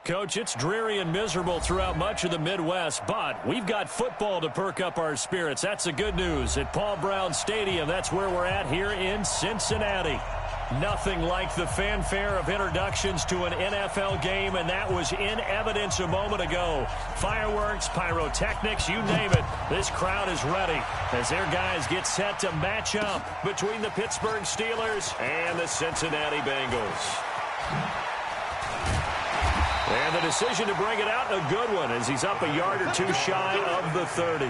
Coach, it's dreary and miserable throughout much of the Midwest, but we've got football to perk up our spirits. That's the good news. At Paul Brown Stadium, that's where we're at here in Cincinnati. Nothing like the fanfare of introductions to an NFL game, and that was in evidence a moment ago. Fireworks, pyrotechnics, you name it. This crowd is ready as their guys get set to match up between the Pittsburgh Steelers and the Cincinnati Bengals. And the decision to bring it out, a good one, as he's up a yard or two shy of the 30.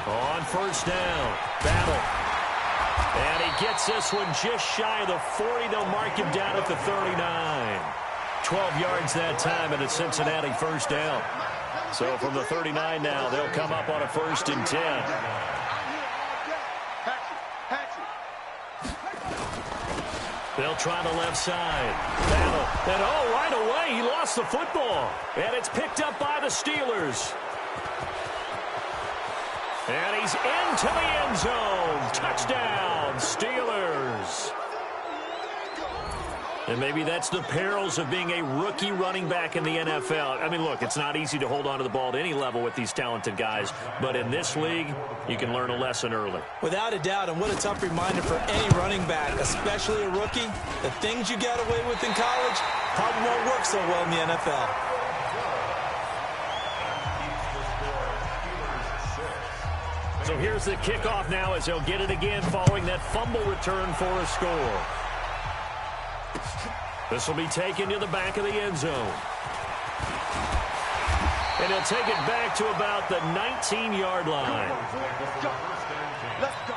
On first down, battle. And he gets this one just shy of the 40. They'll mark him down at the 39. 12 yards that time and a Cincinnati first down. So from the 39 now, they'll come up on a 1st and 10. They'll try the left side. Battle. And right away, he lost the football. And it's picked up by the Steelers. And he's into the end zone. Touchdown, Steelers. And maybe that's the perils of being a rookie running back in the NFL. I mean, look, it's not easy to hold on to the ball at any level with these talented guys. But in this league, you can learn a lesson early. Without a doubt, and what a tough reminder for any running back, especially a rookie. The things you got away with in college probably won't work so well in the NFL. So here's the kickoff now as they'll get it again following that fumble return for a score. This will be taken to the back of the end zone. And he'll take it back to about the 19-yard line. Let's go.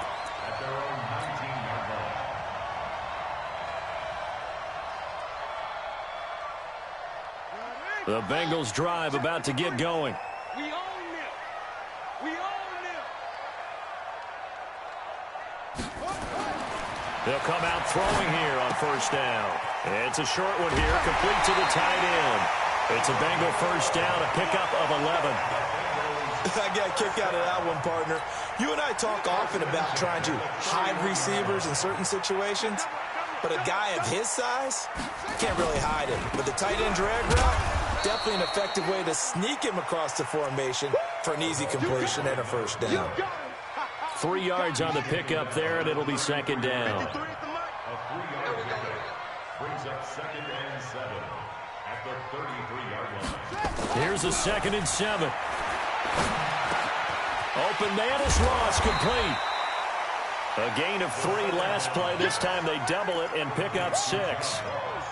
The Bengals drive about to get going. We own them. We own them. They'll come out throwing here on first down. It's a short one here, complete to the tight end. It's a Bengal first down, a pickup of 11. I got kicked out of that one, partner. You and I talk often about trying to hide receivers in certain situations, but a guy of his size can't really hide him. But the tight end drag route, definitely an effective way to sneak him across the formation for an easy completion and a first down. 3 yards on the pickup there, and it'll be second down. A 3-yard pickup brings up 2nd and 7 at the 33-yard line. Here's a 2nd and 7. Open man is Ross, complete. A gain of 3 last play. This time they double it and pick up 6.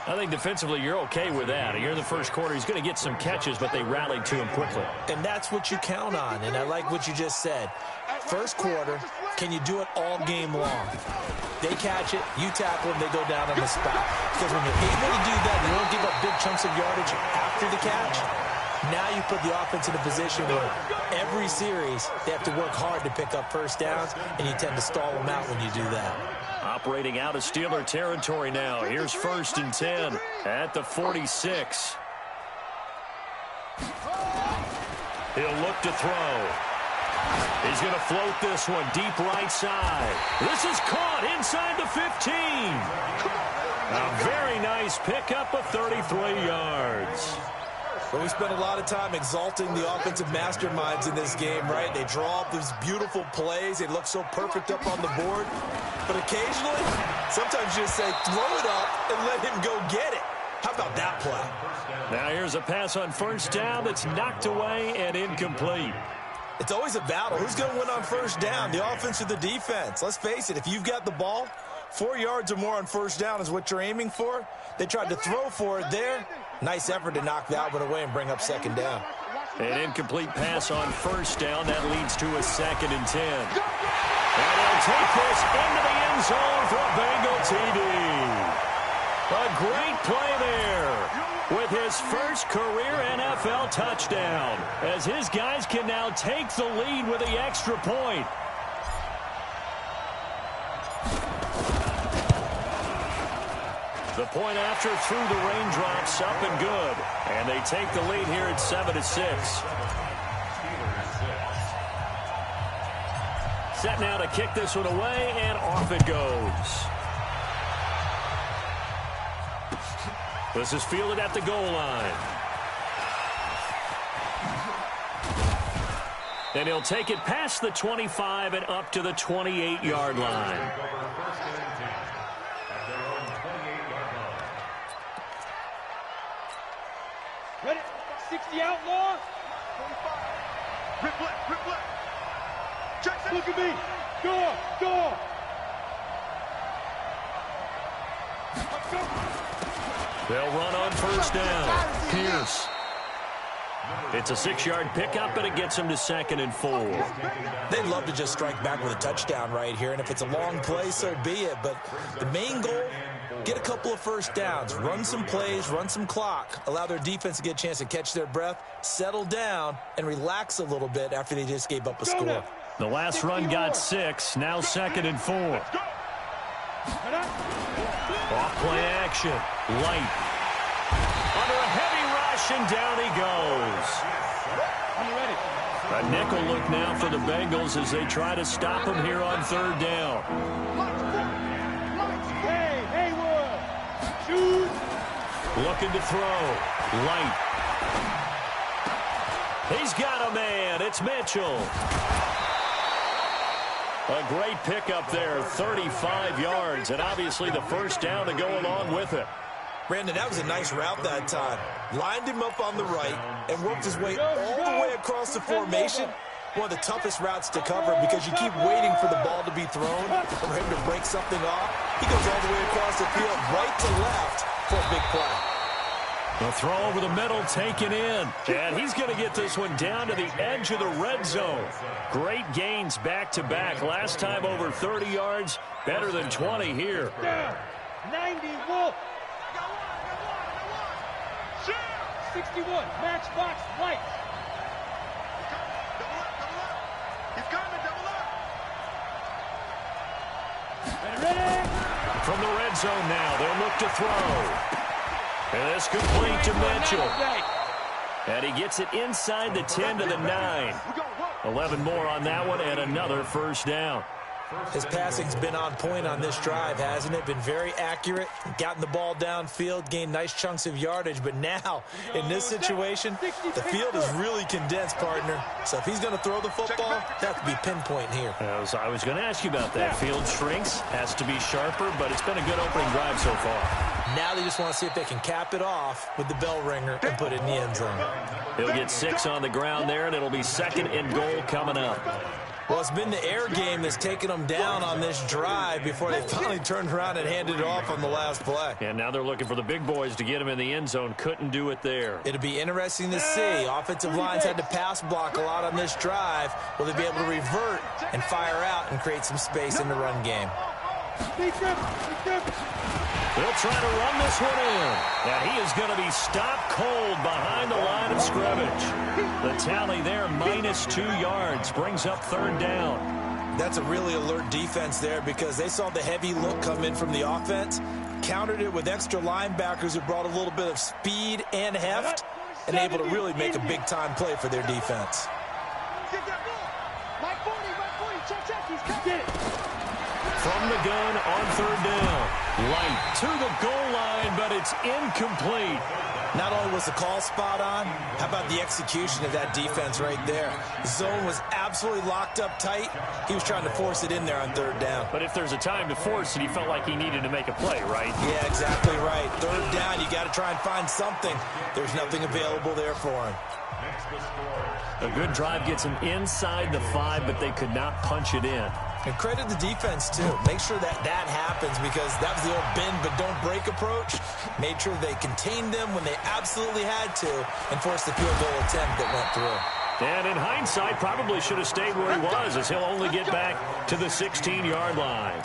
I think defensively you're okay with that. You're in the first quarter. He's going to get some catches, but they rallied to him quickly. And that's what you count on, and I like what you just said. First quarter, can you do it all game long? They catch it, you tackle them, they go down on the spot. Because when you're able to do that, you don't give up big chunks of yardage after the catch. Now you put the offense in a position where every series they have to work hard to pick up first downs, and you tend to stall them out when you do that. Operating out of Steeler territory now. Here's 1st and 10 at the 46. He'll look to throw. He's going to float this one deep right side. This is caught inside the 15. A very nice pickup of 33 yards. Well, we spent a lot of time exalting the offensive masterminds in this game, right? They draw up these beautiful plays. They look so perfect up on the board. But occasionally, sometimes you just say, throw it up and let him go get it. How about that play? Now here's a pass on first down that's knocked away and incomplete. It's always a battle. Who's going to win on first down, the offense or the defense? Let's face it, if you've got the ball, 4 yards or more on first down is what you're aiming for. They tried to throw for it there. Nice effort to knock that one away and bring up second down. An incomplete pass on first down. That leads to a 2nd and 10. And they'll take this into the end zone for a Bengal TD. A great play there with his first career NFL touchdown, as his guys can now take the lead with the extra point. The The point after through the raindrops, up and good. And they take the lead here at 7-6. Set now to kick this one away, and off it goes. This is fielded at the goal line. And he'll take it past the 25 and up to the 28-yard line. Ready? 60 outlaw. 25. Rip left. Jackson. Look at me. Go. They'll run on first down. Pierce. It's a 6-yard pickup, and it gets him to 2nd and 4. They'd love to just strike back with a touchdown right here, and if it's a long play, so be it. But the main goal, get a couple of first downs, run some plays, run some clock, allow their defense to get a chance to catch their breath, settle down, and relax a little bit after they just gave up a score. The last run got 6, now 2nd and 4. Off play action, Light. Under a heavy rush, and down he goes. A nickel look now for the Bengals as they try to stop him here on 3rd down. Looking to throw. Light. He's got a man. It's Mitchell. A great pickup there, 35 yards, and obviously the first down to go along with it. Brandon, that was a nice route that time. Lined him up on the right and worked his way all the way across the formation. One of the toughest routes to cover because you keep waiting for the ball to be thrown, for him to break something off. He goes all the way across the field, right to left, for a big play. The throw over the middle taken in. And he's going to get this one down to the edge of the red zone. Great gains back-to-back. Last time over 30 yards, better than 20 here. 90 Wolf. 61 Matchbox Light. He's coming, double up. Ready? From the red zone now, they'll look to throw. And it's complete to Mitchell. And he gets it inside the 10 to the 9. 11 more on that one and another first down. His passing's been on point on this drive, hasn't it? Been very accurate, gotten the ball downfield, gained nice chunks of yardage. But now, in this situation, the field is really condensed, partner. So if he's going to throw the football, that could be pinpoint here. I was going to ask you about that. Field shrinks, has to be sharper, but it's been a good opening drive so far. Now they just want to see if they can cap it off with the bell ringer and put it in the end zone. He'll get 6 on the ground there, and it'll be 2nd and goal coming up. Well, it's been the air game that's taken them down on this drive before they finally turned around and handed it off on the last play. And now they're looking for the big boys to get him in the end zone. Couldn't do it there. It'll be interesting to see. Offensive lines had to pass block a lot on this drive. Will they be able to revert and fire out and create some space in the run game? They'll try to run this one in. And he is going to be stopped cold behind the line of scrimmage. The tally there, -2 yards, brings up 3rd down. That's a really alert defense there because they saw the heavy look come in from the offense, countered it with extra linebackers who brought a little bit of speed and heft, and able to really make a big-time play for their defense. From the gun on 3rd down. Light to the goal line, but it's incomplete. Not only was the call spot on, how about the execution of that defense right there? The zone was absolutely locked up tight. He was trying to force it in there on 3rd down. But if there's a time to force it, he felt like he needed to make a play, right? Yeah, exactly right. 3rd down, you got to try and find something. There's nothing available there for him. A good drive gets him inside the 5, but they could not punch it in. And credit the defense, too. Make sure that happens because that was the old bend but don't break approach. Made sure they contained them when they absolutely had to and forced the field goal attempt that went through. And in hindsight, probably should have stayed where he was as he'll only get back to the 16-yard line.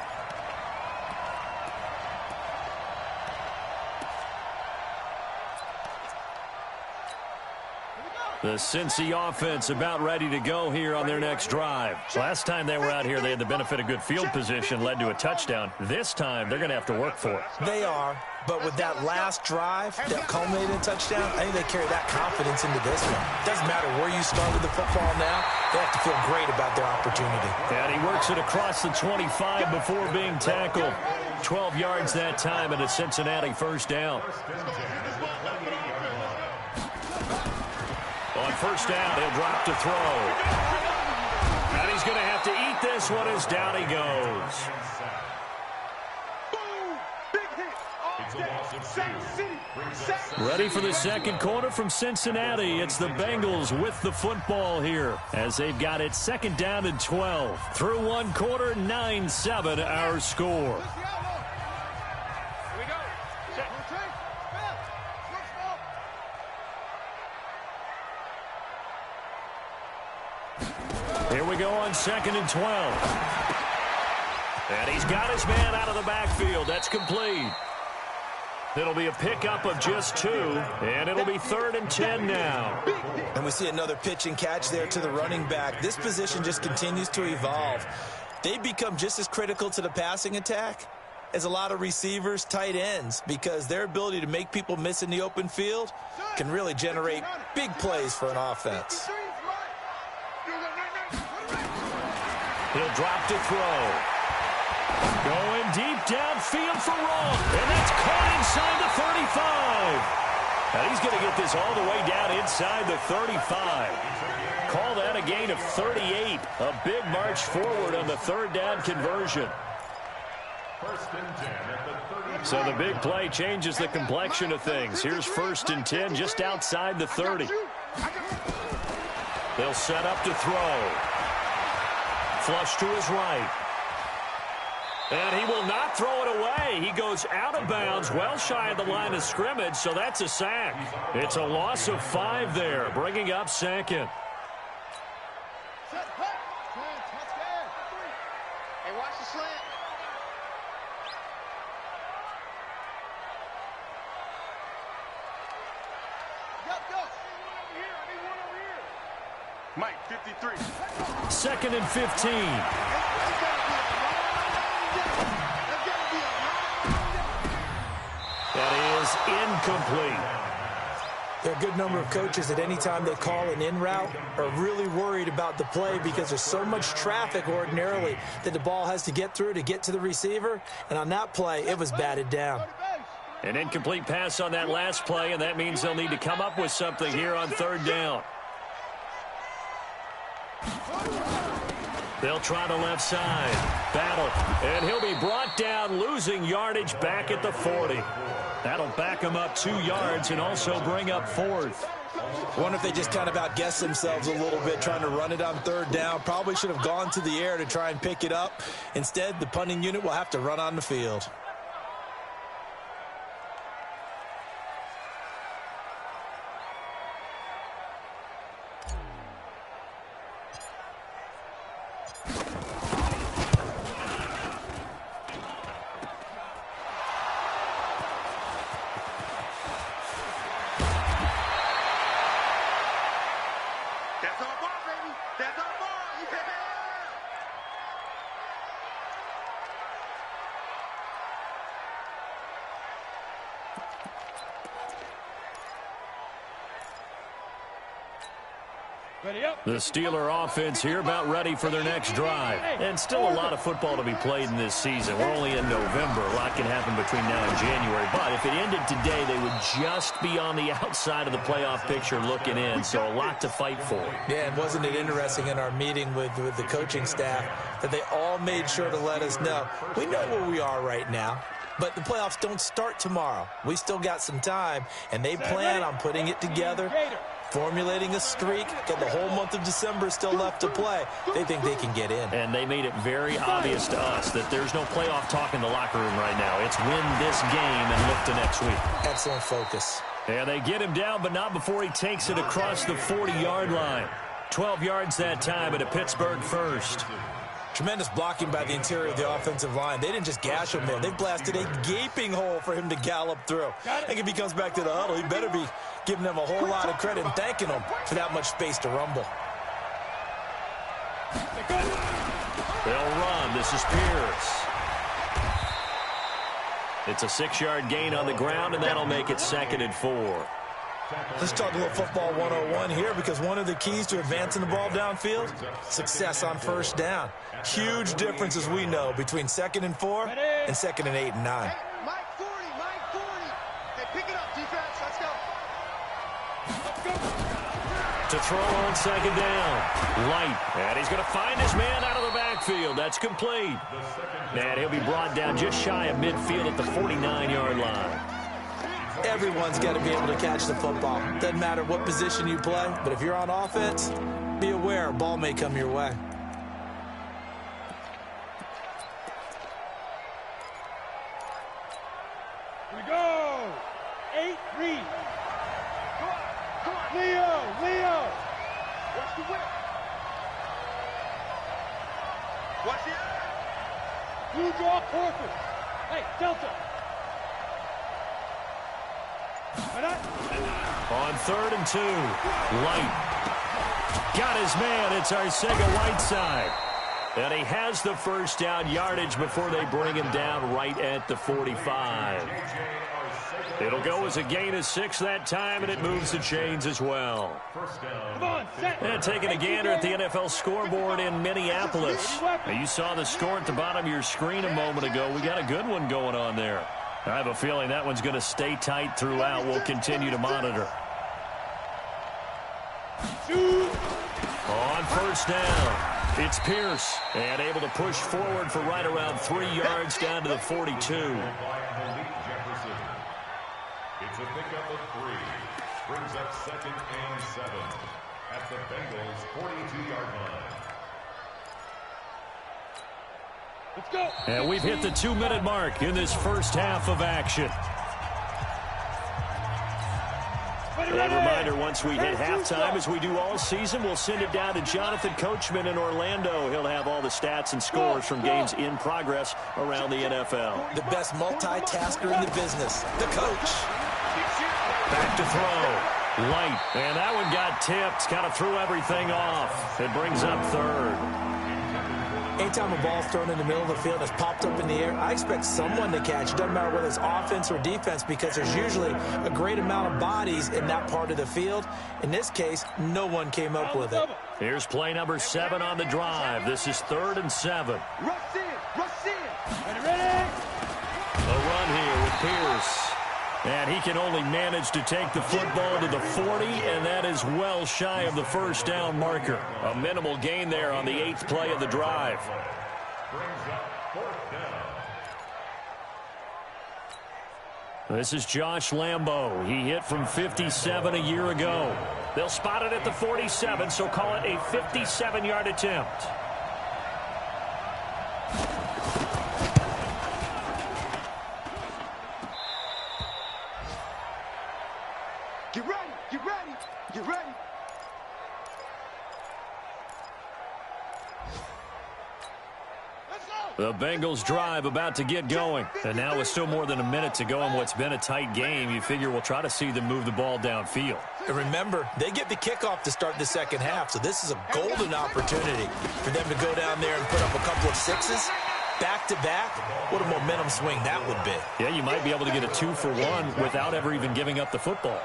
The Cincy offense about ready to go here on their next drive. Last time they were out here, they had the benefit of good field position, led to a touchdown. This time, they're going to have to work for it. They are, but with that last drive that culminated in a touchdown, I think they carry that confidence into this one. Doesn't matter where you start with the football now, they have to feel great about their opportunity. And he works it across the 25 before being tackled. 12 yards that time and a Cincinnati first down. On first down, he'll drop to throw. And he's going to have to eat this one as down he goes. Ready for the second quarter from Cincinnati. It's the Bengals with the football here as they've got it second down and 12. Through one quarter, 9-7 our score. Here we go on second and 12. And he's got his man out of the backfield. That's complete. It'll be a pickup of just 2, and it'll be 3rd and 10 now. And we see another pitch and catch there to the running back. This position just continues to evolve. They become just as critical to the passing attack as a lot of receivers, tight ends, because their ability to make people miss in the open field can really generate big plays for an offense. He'll drop to throw. Going deep downfield for Wrong. And that's caught inside the 35. Now he's going to get this all the way down inside the 35. Call that a gain of 38. A big march forward on the third down conversion. So the big play changes the complexion of things. Here's 1st and 10 just outside the 30. They'll set up to throw. Flush to his right. And he will not throw it away. He goes out of bounds, well shy of the line of scrimmage, so that's a sack. It's a loss of 5 there, bringing up second. Hey, watch the slant. Go. I need one over here. Mike, 53. 2nd and 15. That is incomplete. There are a good number of coaches at any time they call an in route are really worried about the play because there's so much traffic ordinarily that the ball has to get through to get to the receiver. And on that play, it was batted down. An incomplete pass on that last play, and that means they'll need to come up with something here on 3rd down. They'll try the left side. Battle. And he'll be brought down, losing yardage back at the 40. That'll back him up 2 yards and also bring up 4th. I wonder if they just kind of outguessed themselves a little bit trying to run it on 3rd down. Probably should have gone to the air to try and pick it up. Instead, the punting unit will have to run on the field. The Steeler offense here about ready for their next drive. And still a lot of football to be played in this season. We're only in November. A lot can happen between now and January. But if it ended today, they would just be on the outside of the playoff picture looking in. So a lot to fight for. Yeah, and wasn't it interesting in our meeting with the coaching staff that they all made sure to let us know, we know where we are right now. But the playoffs don't start tomorrow. We still got some time, and they plan on putting it together, formulating a streak, got the whole month of December still left to play. They think they can get in. And they made it very obvious to us that there's no playoff talk in the locker room right now. It's win this game and look to next week. Excellent focus. And they get him down, but not before he takes it across the 40-yard line. 12 yards that time at a Pittsburgh first. Tremendous blocking by the interior of the offensive line. They didn't just gash him there. They blasted a gaping hole for him to gallop through. I think if he comes back to the huddle, he better be giving them a whole lot of credit and thanking them for that much space to rumble. They'll run. This is Pierce. It's a 6-yard gain on the ground, and that'll make it 2nd and 4. Let's talk a little football 101 here, because one of the keys to advancing the ball downfield, success on first down. Huge difference, as we know, between 2nd and 4 and 2nd and 8 and 9. Mike 40, Mike 40. Hey, pick it up, defense. Let's go. To throw on 2nd down. Light. And he's going to find his man out of the backfield. That's complete. And he'll be brought down just shy of midfield at the 49-yard line. Everyone's got to be able to catch the football. Doesn't matter what position you play, but if you're on offense, be aware a ball may come your way. Here we go. 8-3. Come on. Leo. Watch the whip. Watch the eye. Blue draw corpus. Hey, Delta. On 3rd and 2, Light. Got his man. It's Arcega-Whiteside. And he has the first down yardage before they bring him down right at the 45. It'll go as a gain of 6 that time, and it moves the chains as well. Come on, set. And taking a gander at the NFL scoreboard in Minneapolis. Now, you saw the score at the bottom of your screen a moment ago. We got a good one going on there. I have a feeling that one's going to stay tight throughout. We'll continue to monitor. On first down, it's Pierce. And able to push forward for right around 3 yards down to the 42. It's a pickup of 3. Brings up 2nd and 7 at the Bengals' 42-yard line. Let's go. And we've hit the 2-minute mark in this first half of action. A reminder, once we hit halftime, as we do all season, we'll send it down to Jonathan Coachman in Orlando. He'll have all the stats and scores from games in progress around the NFL. The best multitasker in the business, the coach. Back to throw. Light. And that one got tipped. Kind of threw everything off. It brings up 3rd. Anytime a ball's thrown in the middle of the field and it's popped up in the air, I expect someone to catch. It doesn't matter whether it's offense or defense, because there's usually a great amount of bodies in that part of the field. In this case, no one came up with it. Here's play number 7 on the drive. This is 3rd and 7. Rush in. Ready. A run here with Pierce. And he can only manage to take the football to the 40, and that is well shy of the first down marker. A minimal gain there on the 8th play of the drive. Brings up 4th down. This is Josh Lambo. He hit from 57 a year ago. They'll spot it at the 47, so call it a 57-yard attempt. Get ready. Get ready. Get ready. The Bengals drive about to get going. And now with still more than a minute to go in what's been a tight game, you figure we'll try to see them move the ball downfield. And remember, they get the kickoff to start the second half, so this is a golden opportunity for them to go down there and put up a couple of 6s. Back-to-back, what a momentum swing that would be. Yeah, you might be able to get a 2-for-1 without ever even giving up the football.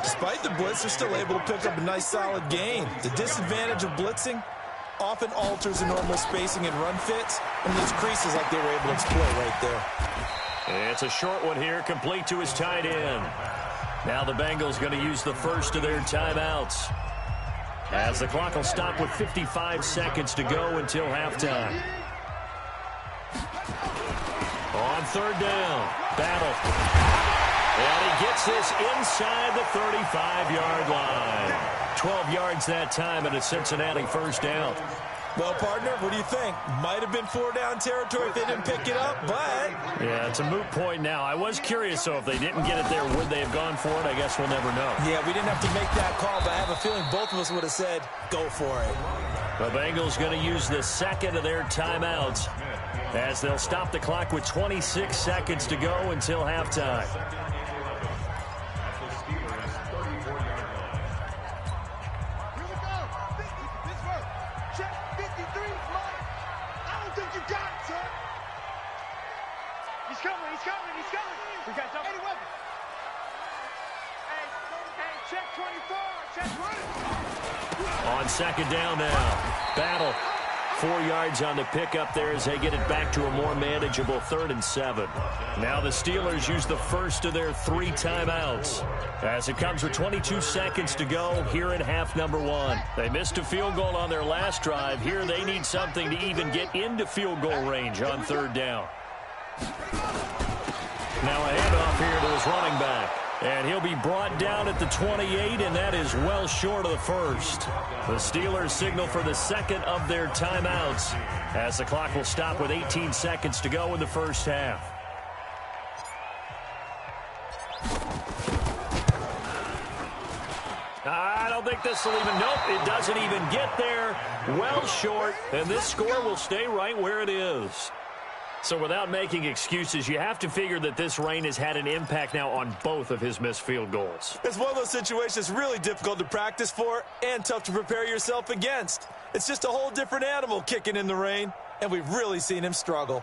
Despite the blitz, they're still able to pick up a nice, solid gain. The disadvantage of blitzing often alters the normal spacing and run fits, and these creases like they were able to exploit right there. It's a short one here, complete to his tight end. Now the Bengals going to use the first of their timeouts, as the clock will stop with 55 seconds to go until halftime. On 3rd down, battle. And he gets this inside the 35-yard line. 12 yards that time, and a Cincinnati first down. Well, partner, what do you think? Might have been 4-down territory if they didn't pick it up, but... Yeah, it's a moot point now. I was curious, so if they didn't get it there, would they have gone for it? I guess we'll never know. Yeah, we didn't have to make that call, but I have a feeling both of us would have said, go for it. The Bengals going to use the second of their timeouts as they'll stop the clock with 26 seconds to go until halftime. On second down now. Battle. 4 yards on the pickup there as they get it back to a more manageable 3rd and 7. Now the Steelers use the first of their 3 timeouts as it comes with 22 seconds to go here in half number 1. They missed a field goal on their last drive. Here they need something to even get into field goal range on 3rd down. Now a handoff here to his running back. And he'll be brought down at the 28, and that is well short of the first. The Steelers signal for the second of their timeouts as the clock will stop with 18 seconds to go in the first half. I don't think this will even, nope, it doesn't even get there. Well short, and this score will stay right where it is. So without making excuses, you have to figure that this rain has had an impact now on both of his missed field goals. It's one of those situations really difficult to practice for and tough to prepare yourself against. It's just a whole different animal kicking in the rain, and we've really seen him struggle.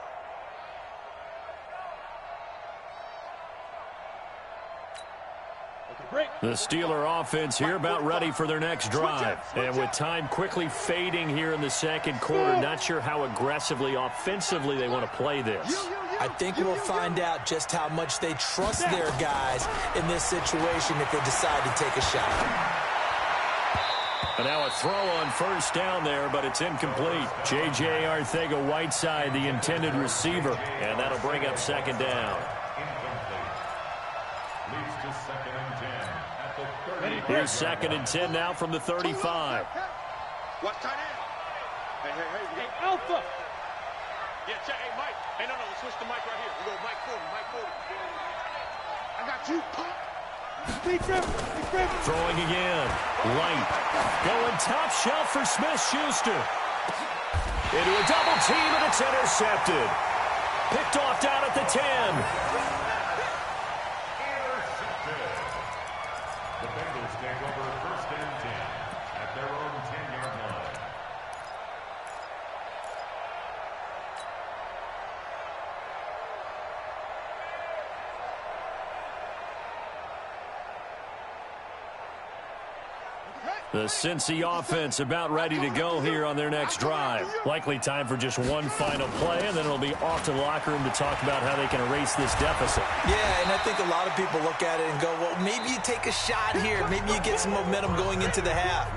The Steeler offense here about ready for their next drive. And with time quickly fading here in the second quarter, not sure how aggressively, offensively they want to play this. I think we'll find out just how much they trust their guys in this situation if they decide to take a shot. And now a throw on first down there, but it's incomplete. J.J. Arcega-Whiteside, the intended receiver, and that'll bring up second down. Here's 2nd and 10 now from the 35. What tight end? Hey, Alpha. Yeah, check. Hey, Mike. Hey, no, switch the mic right here. We go Mike 40. I got you, punk. Throwing again. Light. Going top shelf for Smith-Schuster. Into a double team, and it's intercepted. Picked off down at the 10. The Cincy offense about ready to go here on their next drive. Likely time for just one final play, and then it'll be off to the locker room to talk about how they can erase this deficit. Yeah, and I think a lot of people look at it and go, well, maybe you take a shot here. Maybe you get some momentum going into the half.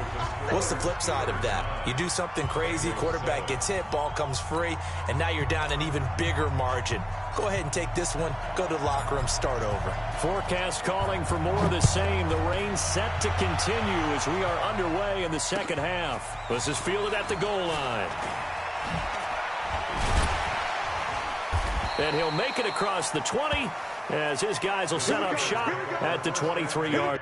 What's the flip side of that? You do something crazy, quarterback gets hit, ball comes free, and now you're down an even bigger margin. Go ahead and take this one, go to the locker room, start over. Forecast calling for more of the same. The rain set to continue as we are underway in the second half. This is fielded at the goal line. And he'll make it across the 20 as his guys will set up shop at the 23-yard.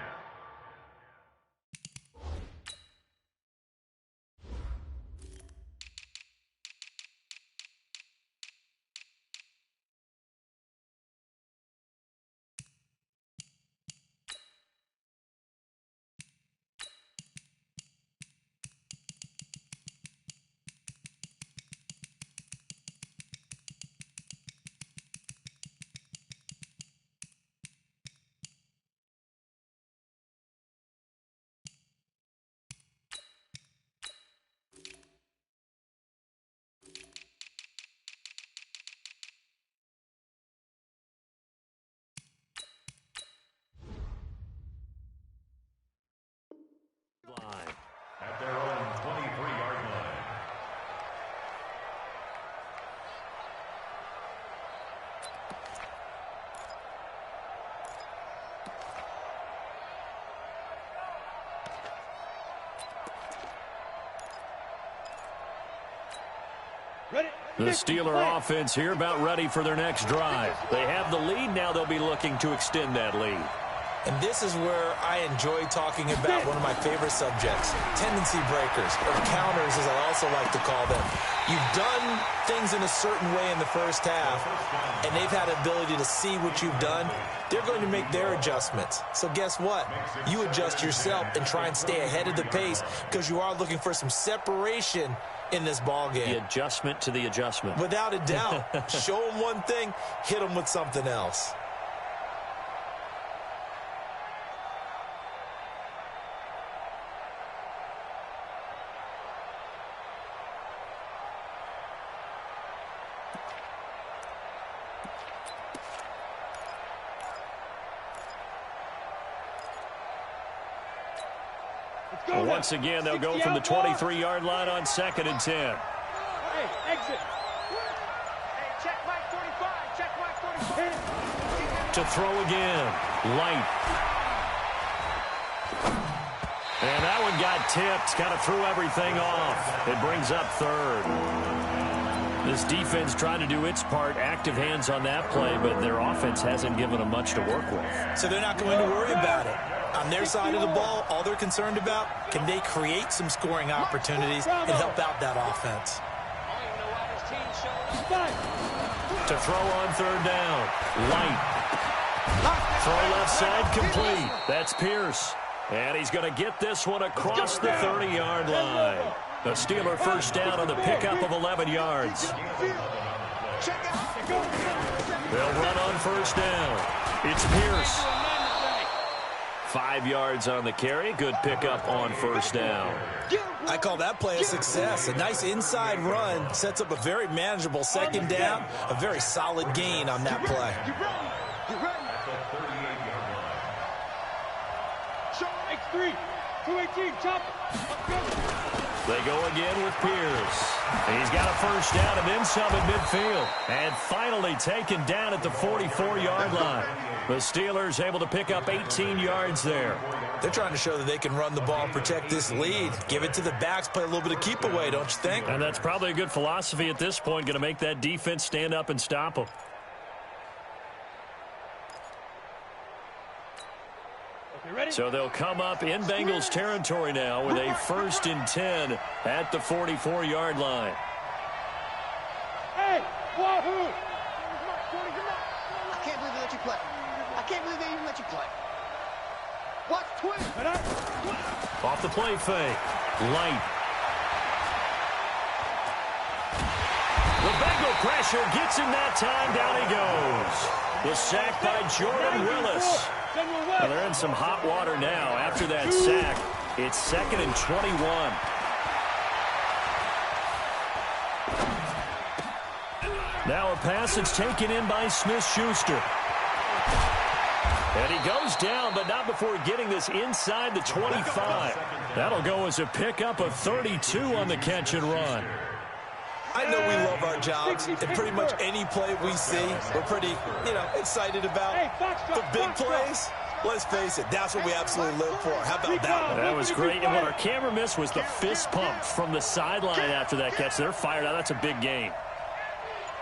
At their own 23-yard line. The Steeler offense here about ready for their next drive. They have the lead. Now they'll be looking to extend that lead. And this is where I enjoy talking about one of my favorite subjects, tendency breakers, or counters as I also like to call them. You've done things in a certain way in the first half, and they've had the ability to see what you've done. They're going to make their adjustments. So guess what? You adjust yourself and try and stay ahead of the pace because you are looking for some separation in this ball game. The adjustment to the adjustment. Without a doubt. Show them one thing, hit them with something else. Well, once again, they'll go from the 23-yard line on 2nd and 10. Hey, exit. Hey, check Mike 45. Check Mike 45. To throw again. Light. And that one got tipped. Kind of threw everything off. It brings up 3rd. This defense trying to do its part. Active hands on that play, but their offense hasn't given them much to work with. So they're not going to worry about it. On their side of the ball, all they're concerned about, can they create some scoring opportunities and help out that offense? To throw on 3rd down. Light. Throw left side complete. That's Pierce. And he's going to get this one across the 30-yard line. The Steeler first down on the pickup of 11 yards. They'll run on 1st down. It's Pierce. 5 yards on the carry. Good pickup on 1st down. I call that play a success. A nice inside run sets up a very manageable 2nd down. A very solid gain on that play. X3, 218, chop. They go again with Pierce. He's got a 1st down and then some at midfield. And finally taken down at the 44-yard line. The Steelers able to pick up 18 yards there. They're trying to show that they can run the ball and protect this lead. Give it to the backs, play a little bit of keep away, don't you think? And that's probably a good philosophy at this point, going to make that defense stand up and stop them. So they'll come up in Bengals territory now with a 1st and 10 at the 44-yard line. Hey, wahoo! I can't believe they let you play. I can't believe they even let you play. Watch twin. Off the play fake. Light. The Bengal pressure gets him that time. Down he goes. The sack by Jordan Willis. Well, they're in some hot water now. After that sack, it's 2nd and 21. Now a pass that's taken in by Smith-Schuster. And he goes down, but not before getting this inside the 25. That'll go as a pickup of 32 on the catch and run. I know we love our jobs, and pretty much any play we see, we're pretty, excited about. The big plays, let's face it, that's what we absolutely live for. How about that one? That was great, and what our camera missed was the fist pump from the sideline after that catch. They're fired out. That's a big gain.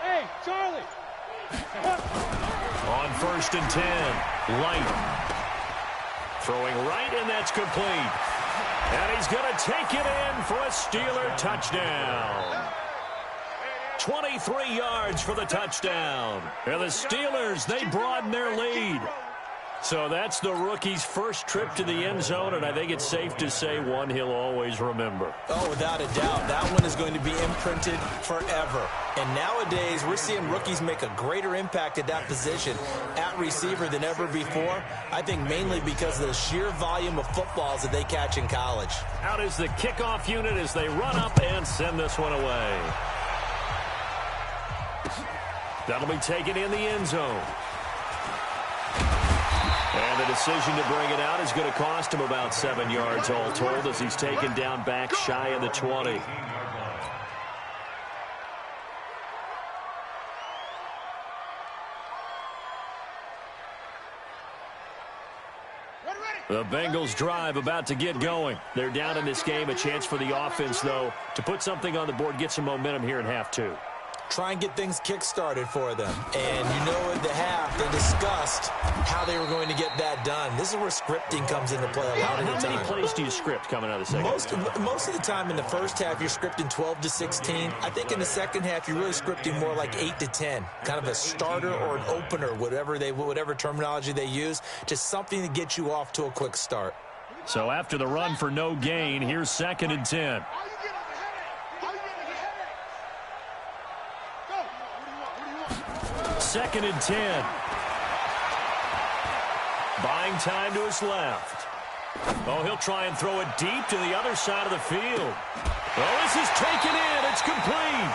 Hey, Charlie. On 1st and 10, Light. Throwing right, and that's complete. And he's going to take it in for a Steeler touchdown. 23 yards for the touchdown. And the Steelers, they broaden their lead. So that's the rookie's first trip to the end zone, and I think it's safe to say one he'll always remember. Oh, without a doubt. That one is going to be imprinted forever. And nowadays, we're seeing rookies make a greater impact at that position at receiver than ever before. I think mainly because of the sheer volume of footballs that they catch in college. Out is the kickoff unit as they run up and send this one away. That'll be taken in the end zone. And the decision to bring it out is going to cost him about 7 yards all told as he's taken down back shy of the 20. The Bengals drive about to get going. They're down in this game. A chance for the offense, though, to put something on the board, get some momentum here in half two. Try and get things kick-started for them. And at the half, they discussed how they were going to get that done. This is where scripting comes into play a lot of the time. How many plays do you script coming out of the second half? Most of the time in the first half, you're scripting 12 to 16. I think in the second half, you're really scripting more like 8 to 10, kind of a starter or an opener, whatever terminology they use, just something to get you off to a quick start. So after the run for no gain, here's 2nd and 10. Second and 10. Buying time to his left. Oh, he'll try and throw it deep to the other side of the field. Well, this is taken in. It's complete.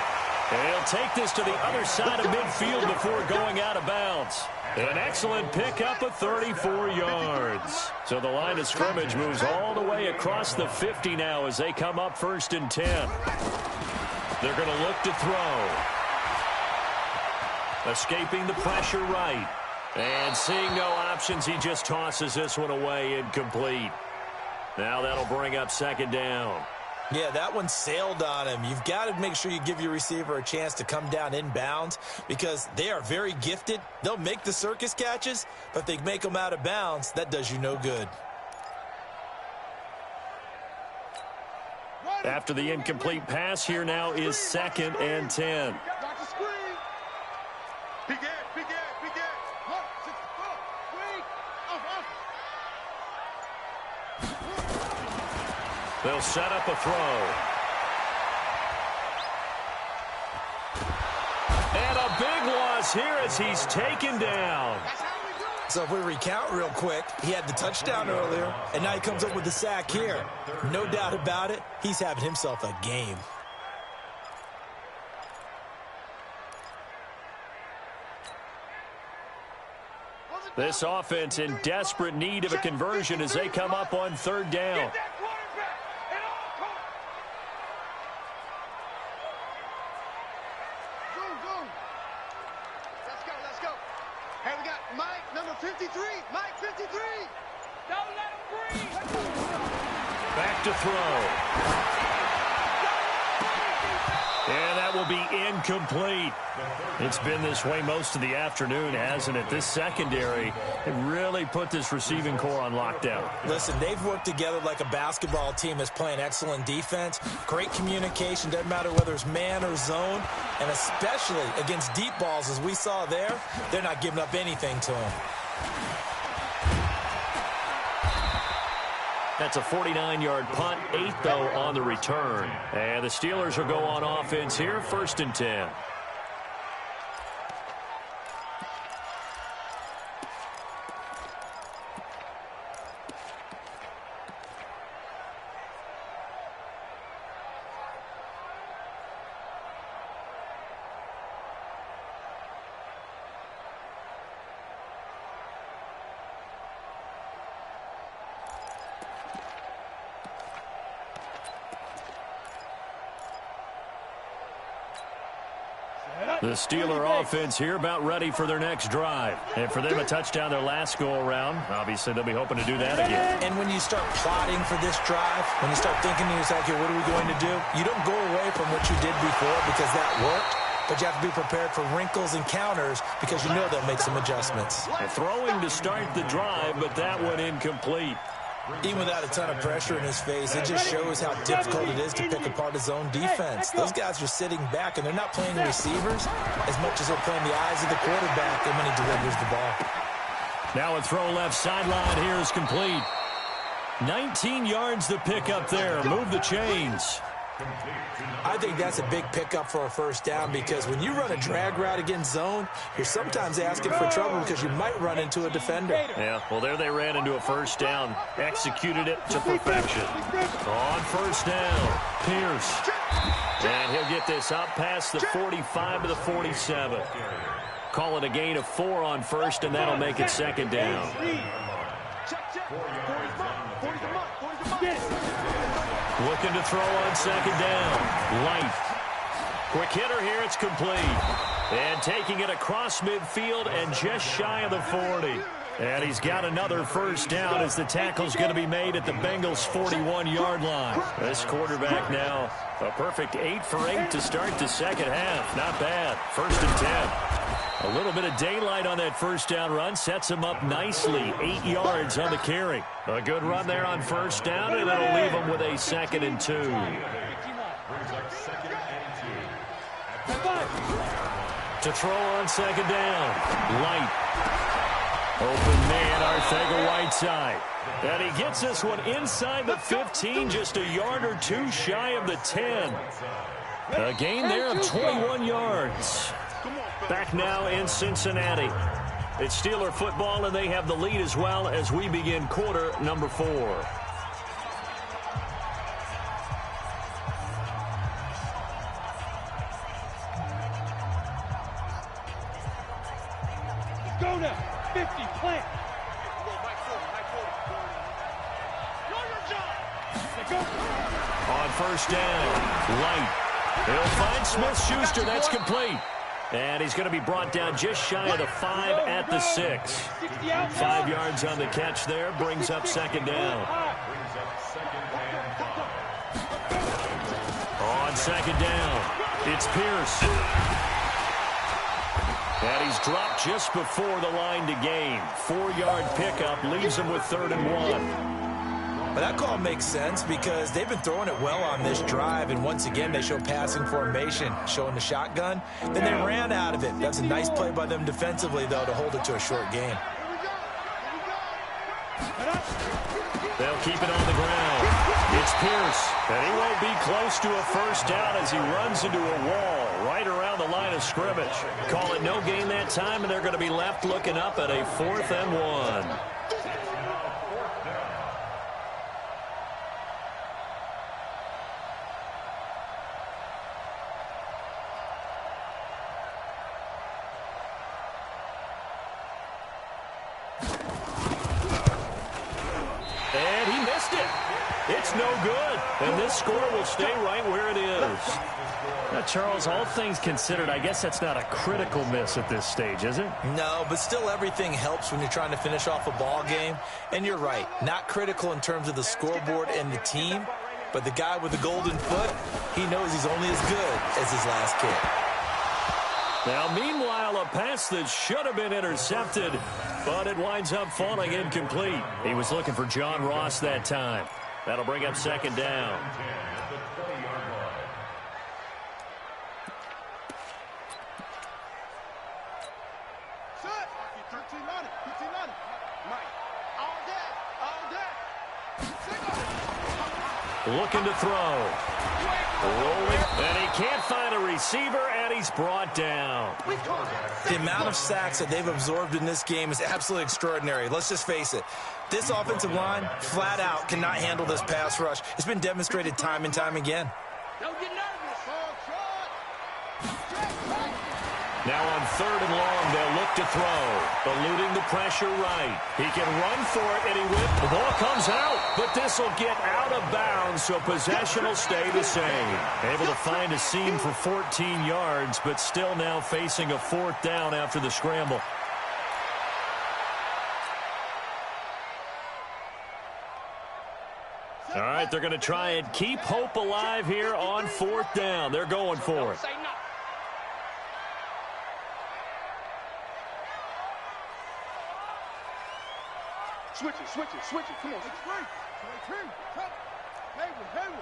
And he'll take this to the other side of midfield before going out of bounds. An excellent pickup of 34 yards. So the line of scrimmage moves all the way across the 50 now as they come up 1st and 10. They're going to look to throw. Escaping the pressure right. And seeing no options, he just tosses this one away incomplete. Now that'll bring up 2nd down. Yeah, that one sailed on him. You've got to make sure you give your receiver a chance to come down inbounds because they are very gifted. They'll make the circus catches, but if they make them out of bounds, that does you no good. After the incomplete pass, here now is 2nd and 10. They'll set up a throw. And a big loss here as he's taken down. So if we recount real quick, he had the touchdown earlier, and now he comes up with the sack here. No doubt about it, he's having himself a game. This offense in desperate need of a conversion as they come up on 3rd down. Let's go. Hey, we got Mike, number 53. Mike, 53. Don't let him breathe. Back to throw. And that will be incomplete. It's been this way most of the afternoon, hasn't it? This secondary really put this receiving core on lockdown. Listen, they've worked together like a basketball team that's playing excellent defense. Great communication, doesn't matter whether it's man or zone. And especially against deep balls, as we saw there, they're not giving up anything to them. That's a 49-yard punt, 8 though on the return. And the Steelers will go on offense here, 1st and 10. The Steeler offense here about ready for their next drive. And for them, a touchdown their last go-around. Obviously, they'll be hoping to do that again. And when you start plotting for this drive, when you start thinking to yourself, okay, what are we going to do? You don't go away from what you did before because that worked. But you have to be prepared for wrinkles and counters because you know they'll make some adjustments. Throwing to start the drive, but that one incomplete. Even without a ton of pressure in his face, it just shows how difficult it is to pick apart his own defense. Those guys are sitting back, and they're not playing the receivers as much as they're playing the eyes of the quarterback and when he delivers the ball. Now a throw left sideline here is complete. 19 yards to pick up there. Move the chains. I think that's a big pickup for a 1st down because when you run a drag route against zone, you're sometimes asking for trouble because you might run into a defender. Yeah, well, there they ran into a 1st down. Executed it to perfection. On 1st down, Pierce. And he'll get this up past the 45 to the 47. Call it a gain of 4 on 1st, and that'll make it 2nd down. Looking to throw on 2nd down. Light. Quick hitter here. It's complete. And taking it across midfield and just shy of the 40. And he's got another 1st down as the tackle's going to be made at the Bengals' 41-yard line. This quarterback now a perfect 8 for 8 to start the 2nd half. Not bad. 1st and 10. A little bit of daylight on that first down run sets him up nicely. 8 yards on the carry. A good run there on first down, and it'll leave him with a 2nd and 2. To throw on 2nd down. Light. Open man, Arcega-Whiteside. And he gets this one inside the 15, just a yard or two shy of the 10. A gain there of 21 yards. Back now in Cincinnati. It's Steeler football, and they have the lead as well as we begin quarter number 4. Go now. 50, plant. On first down, Light. He'll find Smith-Schuster. That's complete. And he's going to be brought down just shy of the 5 at the 6. 5 yards on the catch there. Brings up 2nd down. On 2nd down, it's Pierce. And he's dropped just before the line to gain. 4-yard pickup leaves him with 3rd and 1. But that call makes sense because they've been throwing it well on this drive, and once again they show passing formation, showing the shotgun. Then they ran out of it. That's a nice play by them defensively, though, to hold it to a short game. They'll keep it on the ground. It's Pierce, and he won't be close to a first down as he runs into a wall right around the line of scrimmage. Call it no gain that time, and they're going to be left looking up at a 4th and 1. It's no good, and this score will stay right where it is. Now, Charles, all things considered, I guess that's not a critical miss at this stage, is it? No, but still everything helps when you're trying to finish off a ball game. And you're right, not critical in terms of the scoreboard and the team, but the guy with the golden foot, he knows he's only as good as his last kick. Now, meanwhile, a pass that should have been intercepted, but it winds up falling incomplete. He was looking for John Ross that time. That'll bring up 2nd down. Looking to throw. Rolling, and he can't find a receiver, and he's brought down. The amount of sacks that they've absorbed in this game is absolutely extraordinary. Let's just face it. This offensive line, flat out, cannot handle this pass rush. It's been demonstrated time and time again. Don't get nervous. Now on 3rd and long, they'll look to throw. Eluding the pressure right. He can run for it, and he will. The ball comes out, but this will get out of bounds, so possession will stay the same. Able to find a seam for 14 yards, but still now facing a 4th down after the scramble. All right, they're going to try and keep hope alive here on 4th down. They're going for it. Switch it. Come on. It's free. Hayward.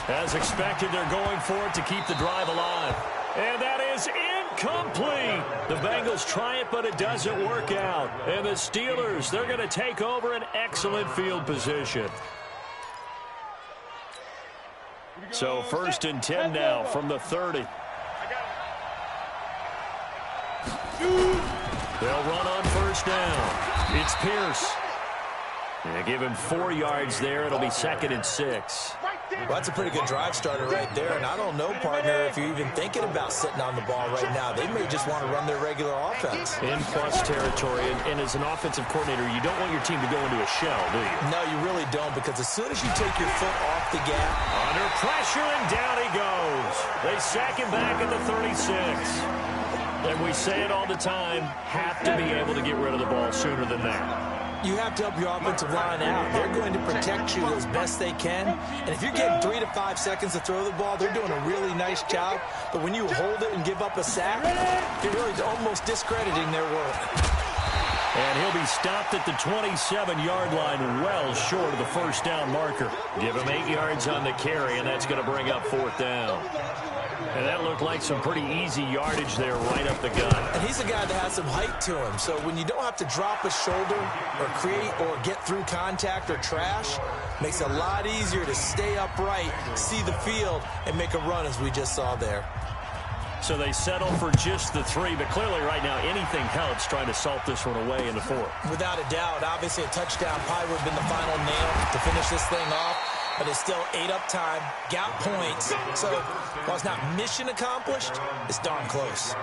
As expected, they're going for it to keep the drive alive. And that is incomplete. The Bengals try it, but it doesn't work out. And the Steelers, they're going to take over an excellent field position. So 1st and 10 now from the 30. They'll run on first down. It's Pierce. And they give him 4 yards there. It'll be 2nd and 6. Well, that's a pretty good drive starter right there. And I don't know, partner, if you're even thinking about sitting on the ball right now. They may just want to run their regular offense. In plus territory. And as an offensive coordinator, you don't want your team to go into a shell, do you? No, you really don't, because as soon as you take your foot off the gas. Under pressure, and down he goes. They sack him back at the 36. And we say it all the time, have to be able to get rid of the ball sooner than that. You have to help your offensive line out. They're going to protect you as best they can. And if you're getting 3 to 5 seconds to throw the ball, they're doing a really nice job. But when you hold it and give up a sack, you're really almost discrediting their work. And he'll be stopped at the 27-yard line, well short of the first down marker. Give him 8 yards on the carry, and that's going to bring up 4th down. And that looked like some pretty easy yardage there right up the gut. And he's a guy that has some height to him. So when you don't have to drop a shoulder or create or get through contact or trash, makes it a lot easier to stay upright, see the field, and make a run as we just saw there. So they settle for just the 3, but clearly right now anything helps trying to salt this one away in the 4th. Without a doubt, obviously a touchdown probably would have been the final nail to finish this thing off. But it's still 8 up time, got points. So while it's not mission accomplished, it's darn close.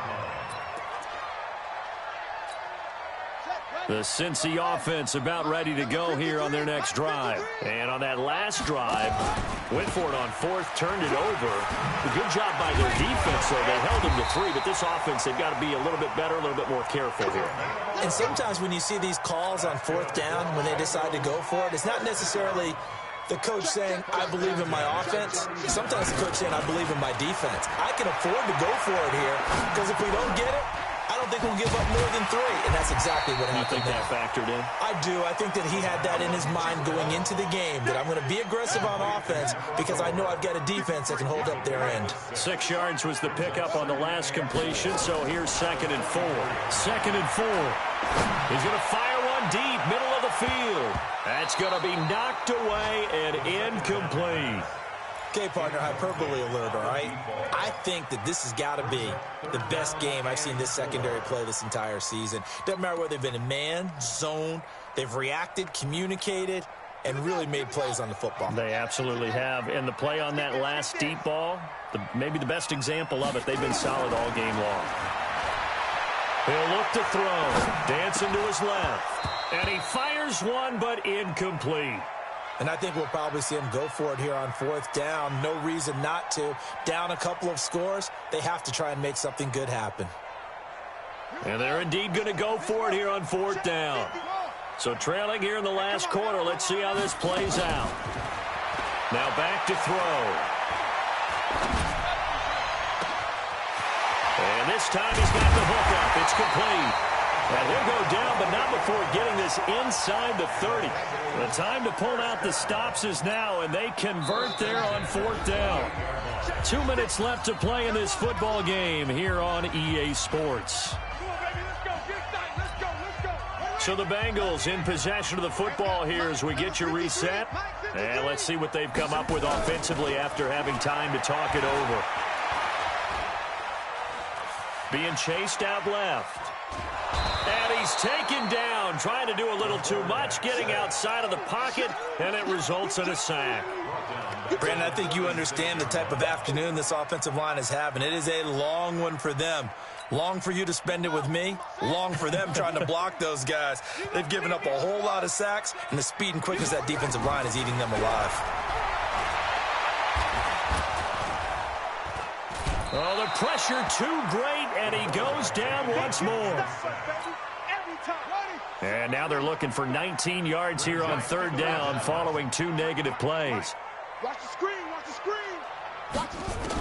The Cincy offense about ready to go here on their next drive. And on that last drive, went for it on 4th, turned it over. A good job by their defense, though. They held them to 3, but this offense, they've got to be a little bit better, a little bit more careful here. And sometimes when you see these calls on 4th down, when they decide to go for it, it's not necessarily the coach saying, I believe in my offense. Sometimes the coach saying, I believe in my defense. I can afford to go for it here, because if we don't get it, I don't think we'll give up more than 3. And that's exactly what happened. You think that factored in? I do. I think that he had that in his mind going into the game, that I'm going to be aggressive on offense because I know I've got a defense that can hold up their end. 6 yards was the pickup on the last completion, so here's 2nd and 4. 2nd and 4. He's going to fire one deep, middle of the field. That's going to be knocked away and incomplete. Okay, partner, hyperbole alert, all right? I think that this has got to be the best game I've seen this secondary play this entire season. Doesn't matter whether they've been in man, zone, they've reacted, communicated, and really made plays on the football. They absolutely have. And the play on that last deep ball, maybe the best example of it, they've been solid all game long. He'll look to throw, dancing to his left. And he fires one, but incomplete. And I think we'll probably see him go for it here on 4th down. No reason not to. Down a couple of scores, they have to try and make something good happen. And they're indeed going to go for it here on 4th down. So trailing here in the last quarter, let's see how this plays out. Now back to throw. And this time he's got the hook up. It's complete. And he'll go down, but not before getting this inside the 30. The time to pull out the stops is now, and they convert there on 4th down. 2 minutes left to play in this football game here on EA Sports. So the Bengals in possession of the football here as we get you reset. And let's see what they've come up with offensively after having time to talk it over. Being chased out left. And he's taken down, trying to do a little too much, getting outside of the pocket, and it results in a sack. Brandon, I think you understand the type of afternoon this offensive line is having. It is a long one for them. Long for you to spend it with me. Long for them trying to block those guys. They've given up a whole lot of sacks, and the speed and quickness of that defensive line is eating them alive. Oh, the pressure too great, and he goes down once more. And now they're looking for 19 yards here on 3rd down following 2 negative plays. Watch the screen, watch the screen. Watch the screen.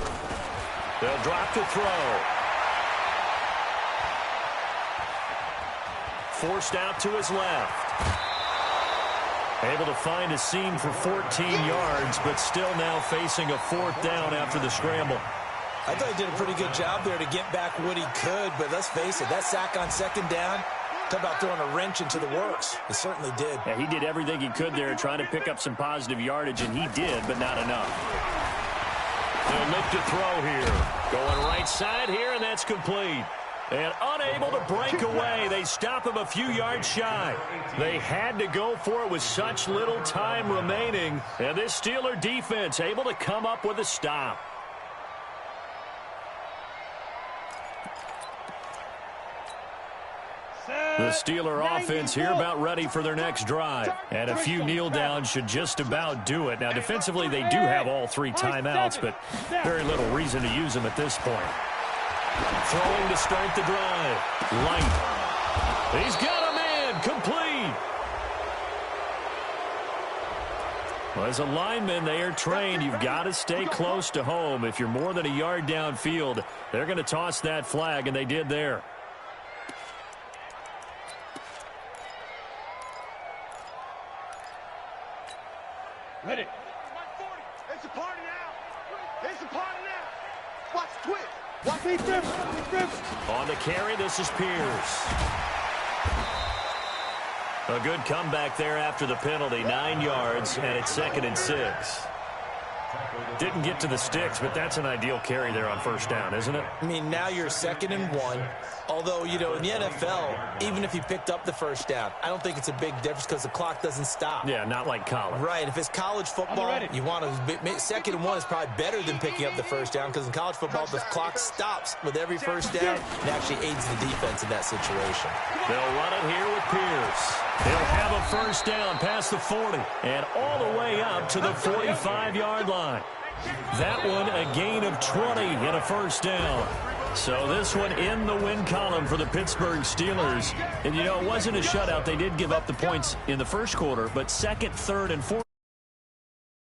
They'll drop to throw. Forced out to his left. Able to find a seam for 14 yards, but still now facing a 4th down after the scramble. I thought he did a pretty good job there to get back what he could, but let's face it, that sack on 2nd down, talk about throwing a wrench into the works. It certainly did. Yeah, he did everything he could there trying to pick up some positive yardage, and he did, but not enough. They'll look to throw here. Going right side here, and that's complete. And unable to break away. They stop him a few yards shy. They had to go for it with such little time remaining. And this Steeler defense able to come up with a stop. The Steeler offense here about ready for their next drive. And a few kneel downs should just about do it. Now, defensively, they do have all 3 timeouts, but very little reason to use them at this point. Throwing to start the drive. Light. He's got a man. Complete. Well, as a lineman, they are trained. You've got to stay close to home. If you're more than a yard downfield, they're going to toss that flag, and they did there. Ready. It's a party now. It's a party now. Watch the twist. Watch the On the carry, this is Pierce. A good comeback there after the penalty. 9 yards, and it's 2nd and 6. Didn't get to the sticks, but that's an ideal carry there on first down, isn't it? I mean, now you're 2nd and 1. Although, you know, in the NFL, even if you picked up the first down, I don't think it's a big difference because the clock doesn't stop. Yeah, not like college. Right. If it's college football, you want to 2nd and 1 is probably better than picking up the first down because in college football, the clock stops with every first down. It actually aids the defense in that situation. They'll run it here with Pierce. They'll have a first down past the 40 and all the way up to the 45-yard line. That one a gain of 20 and a first down. So this one in the win column for the Pittsburgh Steelers. And, you know, it wasn't a shutout. They did give up the points in the first quarter, but 2nd, 3rd, and 4th.